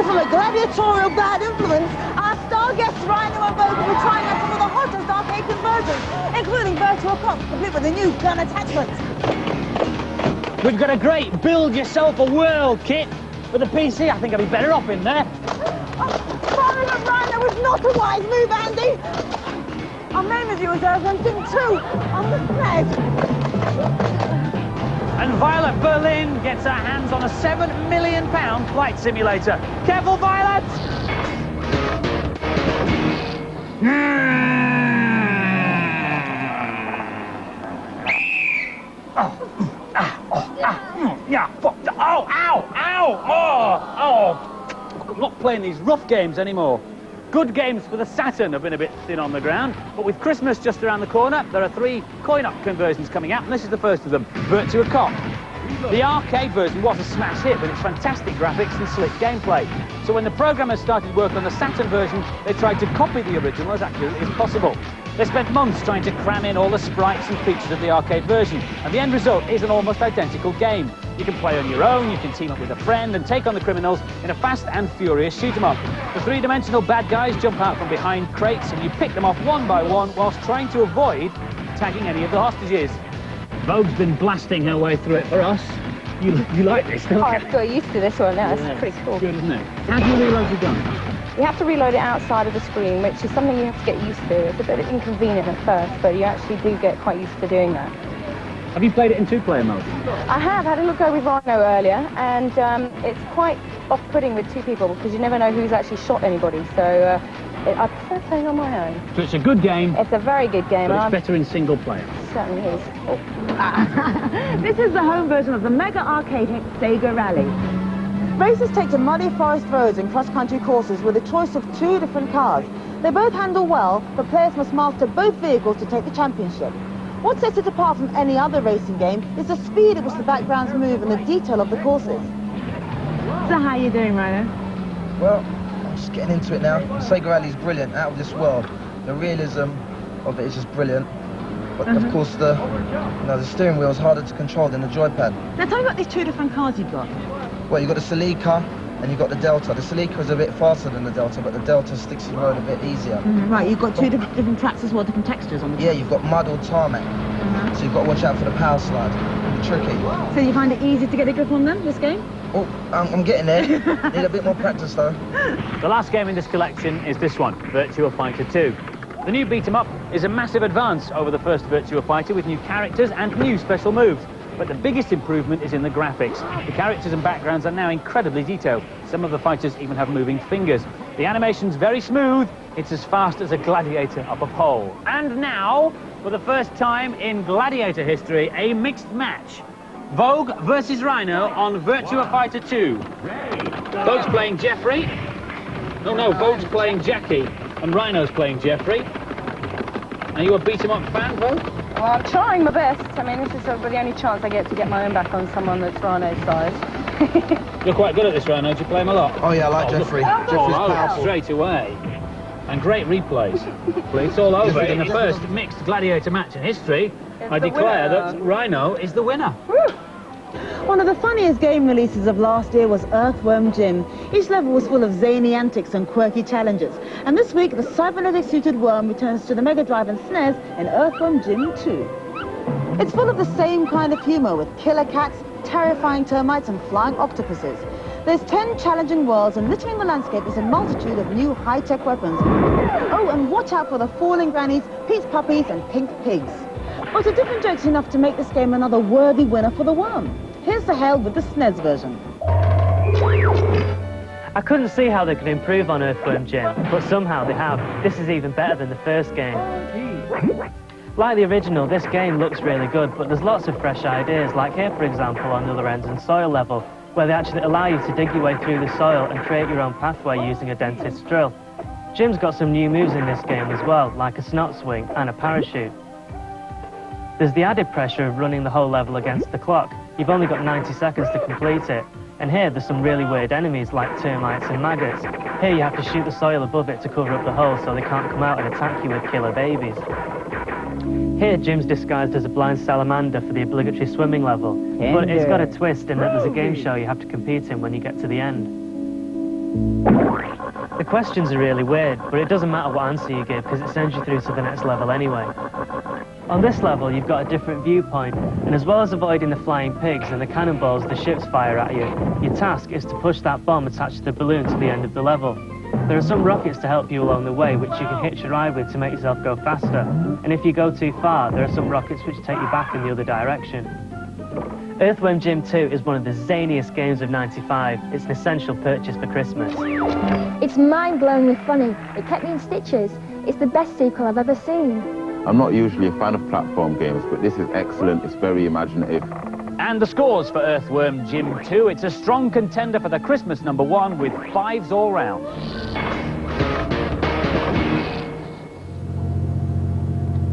from a gladiatorial bad influence, our star guests Rhino and Vogue will be trying out some of the hottest arcade conversions, including virtual cops, complete with a new gun attachment. We've got a great build-yourself-a-world kit. With a PC, I think I'd be better off in there. Following up Rhino was not a wise move, Andy. Our main review is over on Thing 2 on the thread. And Violet Berlin gets her hands on a £7 million flight simulator. Careful, Violet! I'm not playing these rough games anymore. Good games for the Saturn have been a bit thin on the ground, but with Christmas just around the corner, there are 3 coin-op conversions coming out, and this is the first of them, Virtua Cop. The arcade version was a smash hit with its fantastic graphics and slick gameplay. So when the programmers started work on the Saturn version, they tried to copy the original as accurately as possible. They spent months trying to cram in all the sprites and features of the arcade version, and the end result is an almost identical game. You can play on your own, you can team up with a friend and take on the criminals in a fast and furious shoot-'em-up. The 3-dimensional bad guys jump out from behind crates and you pick them off one by one whilst trying to avoid tagging any of the hostages. Vogue's been blasting her way through it for us. You like this, don't you? I've got used to this one now, it's pretty cool. Good, isn't it? How do you reload your gun? You have to reload it outside of the screen, which is something you have to get used to. It's a bit inconvenient at first, but you actually do get quite used to doing that. Have you played it in 2-player mode? I have had a look over with Rhino earlier, and it's quite off-putting with 2 people because you never know who's actually shot anybody, so I prefer playing on my own. So it's a good game. It's a very good game. But it's better in single player. Certainly is. Oh. This is the home version of the mega arcade hit Sega Rally. Racers take to muddy forest roads and cross-country courses with a choice of 2 different cars. They both handle well, but players must master both vehicles to take the championship. What sets it apart from any other racing game is the speed at which the backgrounds move and the detail of the courses. So how are you doing, Rhino? Well, I'm just getting into it now. Sega Rally's brilliant, out of this world. The realism of it is just brilliant. But of course the steering wheel is harder to control than the joypad. Now tell me about these 2 different cars you've got. Well, you've got the Celica and you've got the Delta. The Celica is a bit faster than the Delta, but the Delta sticks to the road a bit easier. Right, you've got 2 different tracks as well, different textures on the Yeah, you've got mud or tarmac. So you've got to watch out for the power slide. It's tricky. So you find it easy to get a grip on them, this game? Oh, I'm getting there. Need a bit more practice though. The last game in this collection is this one, Virtua Fighter 2. The new beat-em-up is a massive advance over the first Virtua Fighter with new characters and new special moves. But the biggest improvement is in the graphics. The characters and backgrounds are now incredibly detailed. Some of the fighters even have moving fingers. The animation's very smooth. It's as fast as a gladiator up a pole. And now, for the first time in gladiator history, a mixed match. Vogue versus Rhino on Virtua Fighter 2. Vogue's playing Jeffrey. No, Vogue's playing Jackie. And Rhino's playing Jeffrey. Are you a beat-em-up fan, Vogue? Well, I'm trying my best. I mean, this is the only chance I get to get my own back on someone that's Rhino's size. You're quite good at this, Rhino. Do you play him a lot? Oh yeah, I like Jeffrey. Jeffrey's powerful. Straight away. And great replays. It's all over in the first mixed gladiator match in history. I declare that Rhino is the winner. Woo. One of the funniest game releases of last year was Earthworm Jim. Each level was full of zany antics and quirky challenges. And this week, the cybernetic-suited worm returns to the Mega Drive and SNES in Earthworm Jim 2. It's full of the same kind of humour, with killer cats, terrifying termites and flying octopuses. There's 10 challenging worlds, and littering the landscape is a multitude of new high-tech weapons. Oh, and watch out for the falling grannies, Pete's puppies and pink pigs. But a different joke's enough to make this game another worthy winner for the worm. Here's the hell with the SNES version. I couldn't see how they could improve on Earthworm Jim, but somehow they have. This is even better than the first game. Like the original, this game looks really good, but there's lots of fresh ideas, like here, for example, on the other end and soil level, where they actually allow you to dig your way through the soil and create your own pathway using a dentist's drill. Jim's got some new moves in this game as well, like a snot swing and a parachute. There's the added pressure of running the whole level against the clock. You've only got 90 seconds to complete it. And here there's some really weird enemies like termites and maggots. Here you have to shoot the soil above it to cover up the hole so they can't come out and attack you with killer babies. Here Jim's disguised as a blind salamander for the obligatory swimming level. But it's got a twist in that there's a game show you have to compete in when you get to the end. The questions are really weird, but it doesn't matter what answer you give because it sends you through to the next level anyway. On this level, you've got a different viewpoint, and as well as avoiding the flying pigs and the cannonballs the ships fire at you, your task is to push that bomb attached to the balloon to the end of the level. There are some rockets to help you along the way, which you can hitch a ride with to make yourself go faster. And if you go too far, there are some rockets which take you back in the other direction. Earthworm Jim 2 is one of the zaniest games of '95. It's an essential purchase for Christmas. It's mind-blowingly funny. It kept me in stitches. It's the best sequel I've ever seen. I'm not usually a fan of platform games, but this is excellent. It's very imaginative. And the scores for Earthworm Jim 2. It's a strong contender for the Christmas #1 with 5s all round.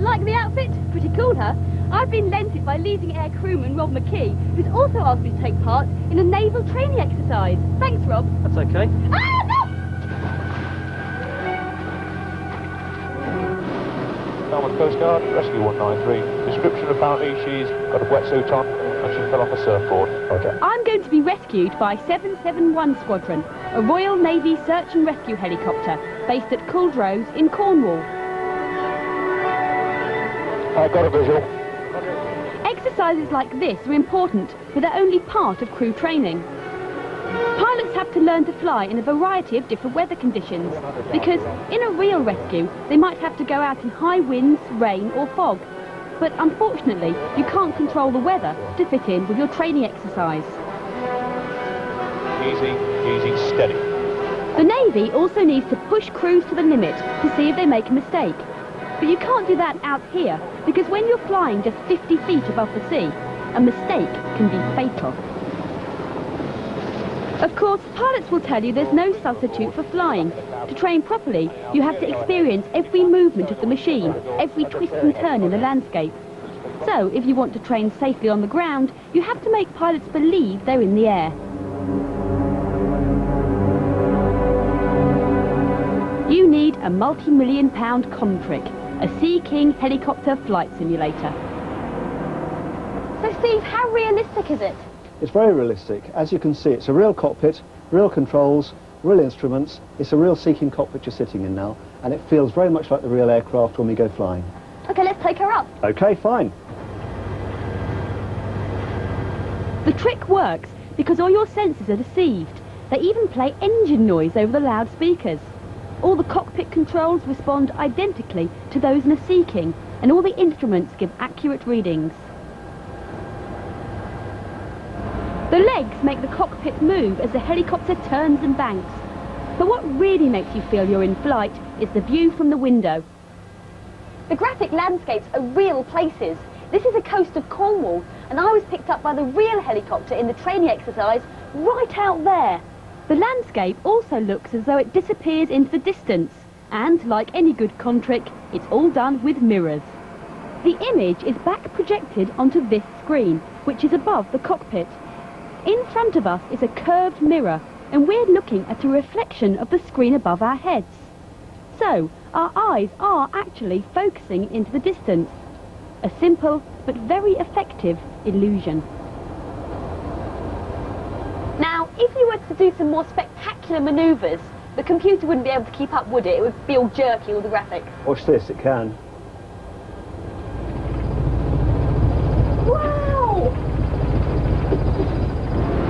Like the outfit? Pretty cool, huh? I've been lent it by leading air crewman Rob McKee, who's also asked me to take part in a naval training exercise. Thanks, Rob. That's okay. Ah, no! Falmouth Coast Guard, Rescue 193. Description, apparently she's got a wetsuit on and she fell off a surfboard. Okay. I'm going to be rescued by 771 Squadron, a Royal Navy search and rescue helicopter based at Culdrose in Cornwall. I got a visual. Exercises like this are important, but they're only part of crew training. Pilots have to learn to fly in a variety of different weather conditions, because in a real rescue, they might have to go out in high winds, rain or fog. But unfortunately, you can't control the weather to fit in with your training exercise. Easy, easy, steady. The Navy also needs to push crews to the limit to see if they make a mistake. But you can't do that out here, because when you're flying just 50 feet above the sea, a mistake can be fatal. Of course, pilots will tell you there's no substitute for flying. To train properly, you have to experience every movement of the machine, every twist and turn in the landscape. So, if you want to train safely on the ground, you have to make pilots believe they're in the air. You need a multi-million-pound Contrick, a Sea King helicopter flight simulator. So, Steve, how realistic is it? It's very realistic. As you can see, it's a real cockpit, real controls, real instruments. It's a real Sea King cockpit you're sitting in now, and it feels very much like the real aircraft when we go flying. OK, let's take her up. OK, fine. The trick works because all your senses are deceived. They even play engine noise over the loudspeakers. All the cockpit controls respond identically to those in a Sea King, and all the instruments give accurate readings. The legs make the cockpit move as the helicopter turns and banks. But what really makes you feel you're in flight is the view from the window. The graphic landscapes are real places. This is the coast of Cornwall, and I was picked up by the real helicopter in the training exercise right out there. The landscape also looks as though it disappears into the distance, and like any good Contrick, it's all done with mirrors. The image is back projected onto this screen, which is above the cockpit. In front of us is a curved mirror, and we're looking at a reflection of the screen above our heads. So, our eyes are actually focusing into the distance. A simple but very effective illusion. Now, if you were to do some more spectacular manoeuvres, the computer wouldn't be able to keep up, would it? It would be all jerky, all the graphics. Watch this, it can. Wow!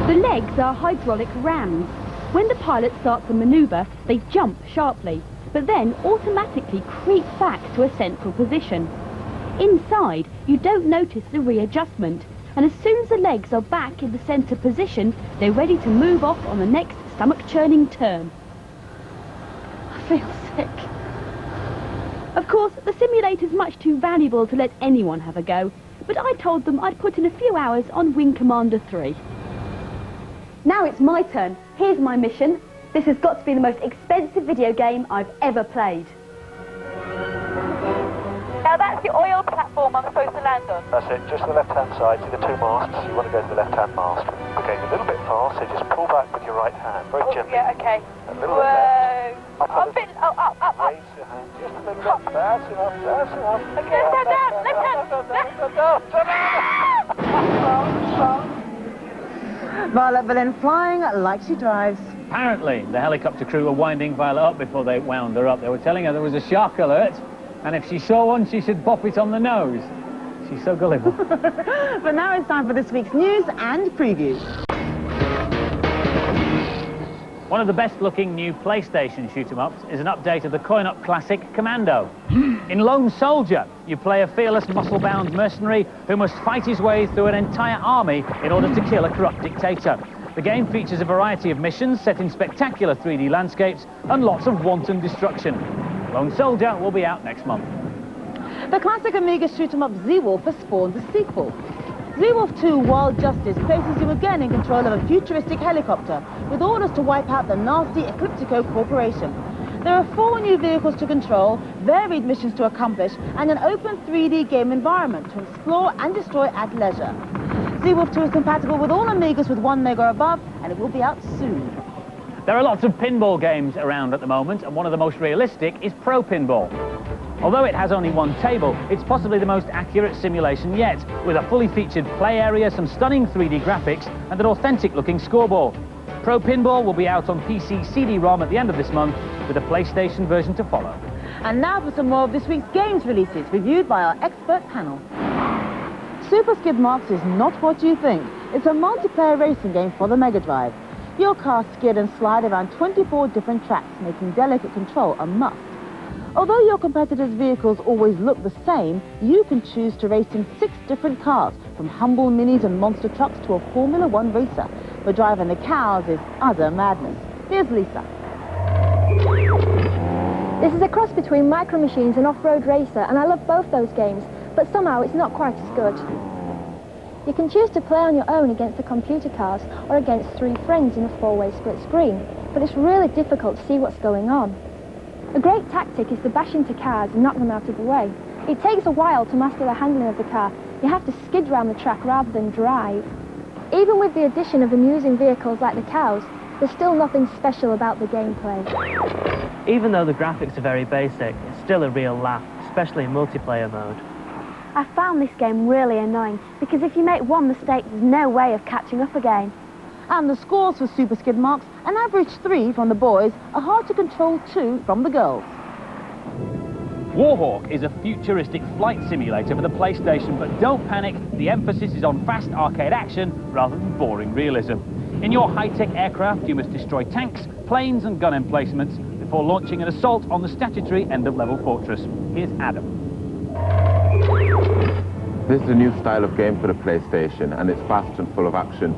The legs are hydraulic rams. When the pilot starts a manoeuvre, they jump sharply, but then automatically creep back to a central position. Inside, you don't notice the readjustment, and as soon as the legs are back in the centre position, they're ready to move off on the next stomach-churning turn. I feel sick. Of course, the simulator's much too valuable to let anyone have a go, but I told them I'd put in a few hours on Wing Commander 3. Now it's my turn. Here's my mission. This has got to be the most expensive video game I've ever played. Now that's the oil platform I'm supposed to land on. That's it, just the left-hand side, see the two masts, you want to go to the left-hand mast. We're going a little bit fast, so just pull back with your right hand, very gently. Yeah, okay. A little bit left. Up, up. Raise your hand, just a little bit. That's enough, that's enough. Okay, down, left hand. Violet Berlin flying like she drives. Apparently, the helicopter crew were winding Violet up before they wound her up. They were telling her there was a shark alert, and if she saw one, she should pop it on the nose. She's so gullible. But now it's time for this week's news and previews. One of the best-looking new PlayStation shoot-'em-ups is an update of the coin-op classic Commando. In Lone Soldier, you play a fearless, muscle-bound mercenary who must fight his way through an entire army in order to kill a corrupt dictator. The game features a variety of missions set in spectacular 3D landscapes and lots of wanton destruction. Lone Soldier will be out next month. The classic Amiga shoot-'em-up Z-Wolf has spawned a sequel. Z-Wolf 2 Wild Justice places you again in control of a futuristic helicopter with orders to wipe out the nasty Ecliptico Corporation. There are 4 new vehicles to control, varied missions to accomplish, and an open 3D game environment to explore and destroy at leisure. Z-Wolf 2 is compatible with all Amigas with 1 meg or above, and it will be out soon. There are lots of pinball games around at the moment, and one of the most realistic is Pro Pinball. Although it has only 1 table, it's possibly the most accurate simulation yet, with a fully featured play area, some stunning 3D graphics, and an authentic-looking scoreboard. Pro Pinball will be out on PC CD-ROM at the end of this month, with a PlayStation version to follow. And now for some more of this week's games releases, reviewed by our expert panel. Super Skid Marks is not what you think. It's a multiplayer racing game for the Mega Drive. Your car skid and slide around 24 different tracks, making delicate control a must. Although your competitors' vehicles always look the same, you can choose to race in 6 different cars, from humble minis and monster trucks to a Formula 1 racer. But driving the cows is utter madness. Here's Lisa. This is a cross between Micro Machines and Off-Road Racer, and I love both those games, but somehow it's not quite as good. You can choose to play on your own against the computer cars or against 3 friends in a 4-way split screen, but it's really difficult to see what's going on. A great tactic is to bash into cars and knock them out of the way. It takes a while to master the handling of the car. You have to skid round the track rather than drive. Even with the addition of amusing vehicles like the cows, there's still nothing special about the gameplay. Even though the graphics are very basic, it's still a real laugh, especially in multiplayer mode. I found this game really annoying, because if you make one mistake, there's no way of catching up again. And the scores for Super Skid Marks, an average 3 from the boys, a hard-to-control 2 from the girls. Warhawk is a futuristic flight simulator for the PlayStation, but don't panic, the emphasis is on fast arcade action rather than boring realism. In your high-tech aircraft, you must destroy tanks, planes and gun emplacements before launching an assault on the statutory end-of-level fortress. Here's Adam. This is a new style of game for the PlayStation, and it's fast and full of action.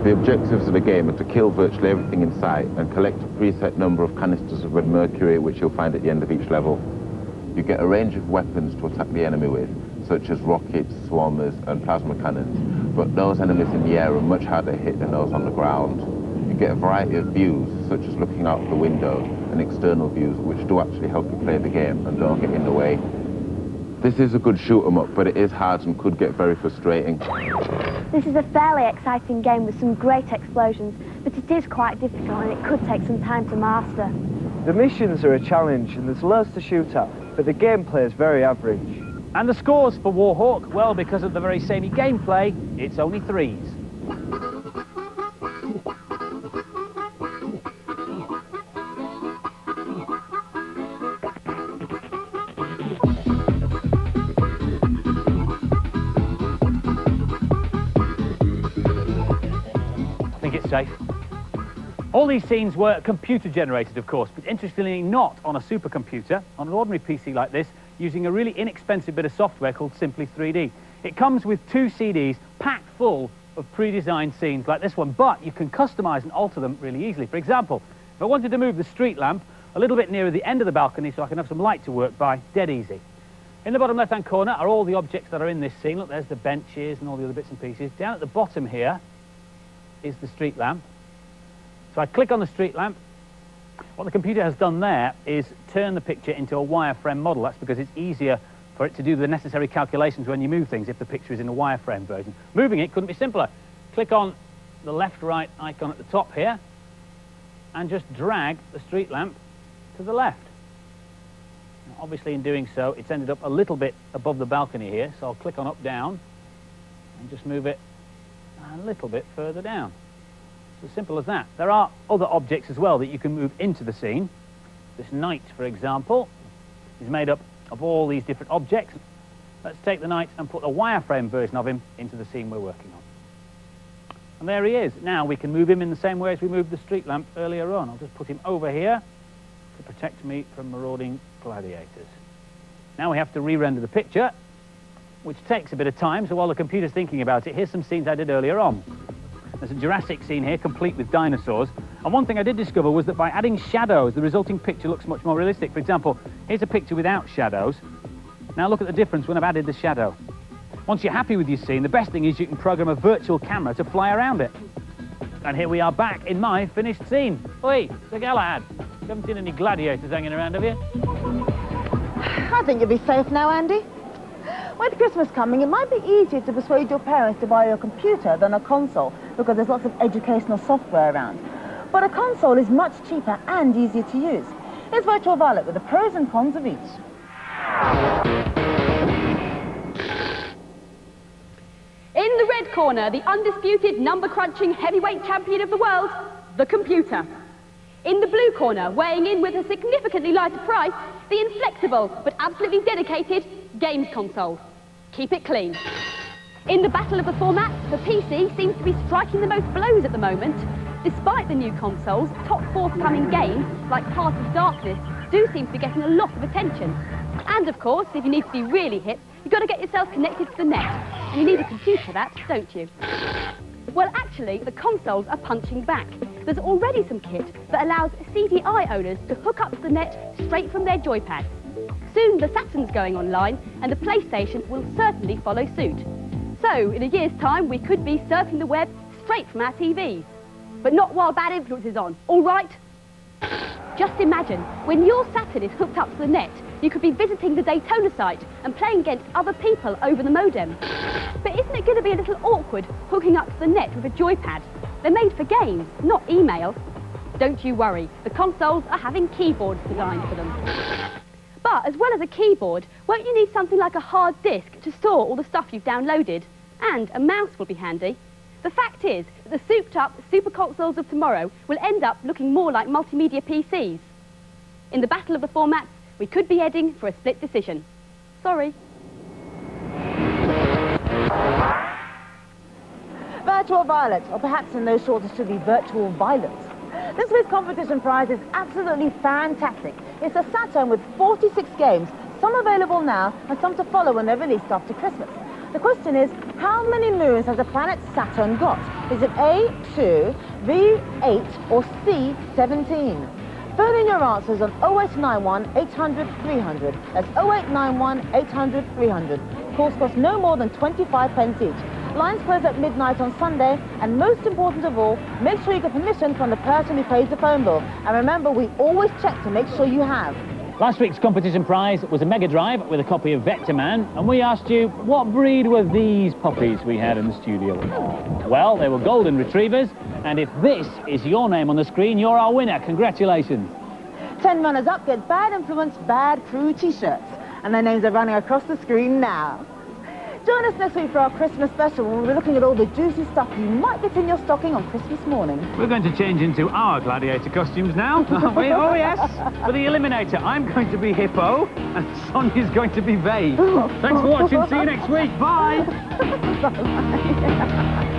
The objectives of the game are to kill virtually everything in sight and collect a preset number of canisters of red mercury, which you'll find at the end of each level. You get a range of weapons to attack the enemy with, such as rockets, swarmers and plasma cannons, but those enemies in the air are much harder hit than those on the ground. You get a variety of views, such as looking out the window, and external views, which do actually help you play the game and don't get in the way. This is a good shoot-'em-up, but it is hard and could get very frustrating. This is a fairly exciting game with some great explosions, but it is quite difficult and it could take some time to master. The missions are a challenge and there's loads to shoot at, but the gameplay is very average. And the scores for Warhawk, well, because of the very samey gameplay, it's only 3s. Safe. All these scenes were computer generated, of course, but interestingly not on a supercomputer, on an ordinary PC like this, using a really inexpensive bit of software called Simply 3D. It comes with 2 CDs packed full of pre-designed scenes like this one, but you can customize and alter them really easily. For example, if I wanted to move the street lamp a little bit nearer the end of the balcony so I can have some light to work by, dead easy. In the bottom left-hand corner are all the objects that are in this scene. Look, there's the benches and all the other bits and pieces. Down at the bottom here is the street lamp. So I click on the street lamp. What the computer has done there is turn the picture into a wireframe model. That's because it's easier for it to do the necessary calculations when you move things if the picture is in a wireframe version. Moving it couldn't be simpler. Click on the left-right icon at the top here and just drag the street lamp to the left. Now, obviously in doing so it's ended up a little bit above the balcony here, so I'll click on up-down and just move it a little bit further down. As simple as that. There are other objects as well that you can move into the scene. This knight, for example, is made up of all these different objects. Let's take the knight and put a wireframe version of him into the scene we're working on. And there he is. Now we can move him in the same way as we moved the street lamp earlier on. I'll just put him over here to protect me from marauding gladiators. Now we have to re-render the picture, which takes a bit of time, so while the computer's thinking about it, here's some scenes I did earlier on. There's a Jurassic scene here, complete with dinosaurs. And one thing I did discover was that by adding shadows, the resulting picture looks much more realistic. For example, here's a picture without shadows. Now look at the difference when I've added the shadow. Once you're happy with your scene, the best thing is you can program a virtual camera to fly around it. And here we are back in my finished scene. Oi, Sir Galahad, you haven't seen any gladiators hanging around, have you? I think you'll be safe now, Andy. With Christmas coming, it might be easier to persuade your parents to buy you a computer than a console, because there's lots of educational software around. But a console is much cheaper and easier to use. Here's Virtual Violet with the pros and cons of each. In the red corner, the undisputed number-crunching heavyweight champion of the world, the computer. In the blue corner, weighing in with a significantly lighter price, the inflexible but absolutely dedicated games console. Keep it clean. In the battle of the formats, the PC seems to be striking the most blows at the moment. Despite the new consoles, top forthcoming games, like Heart of Darkness, do seem to be getting a lot of attention. And of course, if you need to be really hip, you've got to get yourself connected to the net. And you need a computer for that, don't you? Well, actually, the consoles are punching back. There's already some kit that allows CDI owners to hook up to the net straight from their joypads. Soon the Saturn's going online, and the PlayStation will certainly follow suit. So, in a year's time, we could be surfing the web straight from our TVs. But not while Bad Influence is on, all right? Just imagine, when your Saturn is hooked up to the net, you could be visiting the Daytona site and playing against other people over the modem. But isn't it going to be a little awkward hooking up to the net with a joypad? They're made for games, not email. Don't you worry, the consoles are having keyboards designed for them. But as well as a keyboard, won't you need something like a hard disk to store all the stuff you've downloaded? And a mouse will be handy. The fact is that the souped-up super consoles of tomorrow will end up looking more like multimedia PCs. In the battle of the formats, we could be heading for a split decision. Sorry. Virtual Violet, or perhaps in those shorts it should be Virtual Violet. This week's competition prize is absolutely fantastic. It's a Saturn with 46 games, some available now and some to follow when they're released after Christmas. The question is, how many moons has the planet Saturn got? Is it A, 2, B, 8 or C, 17? Phone in your answers on 0891 800 300. That's 0891 800 300. Calls cost no more than 25 pence each. Lines close at midnight on Sunday, and most important of all, make sure you get permission from the person who pays the phone bill. And remember, we always check to make sure you have. Last week's competition prize was a Mega Drive with a copy of Vector Man, and we asked you, what breed were these puppies we had in the studio? Well, they were golden retrievers, and if this is your name on the screen, you're our winner. Congratulations. 10 runners up get Bad Influence, Bad Crew t-shirts, and their names are running across the screen now. Join us next week for our Christmas special, when we're looking at all the juicy stuff you might get in your stocking on Christmas morning. We're going to change into our gladiator costumes now, aren't we? Oh, yes. For the Eliminator, I'm going to be Hippo, and Sonia's going to be Vague. Thanks for watching. See you next week. Bye. Bye-bye.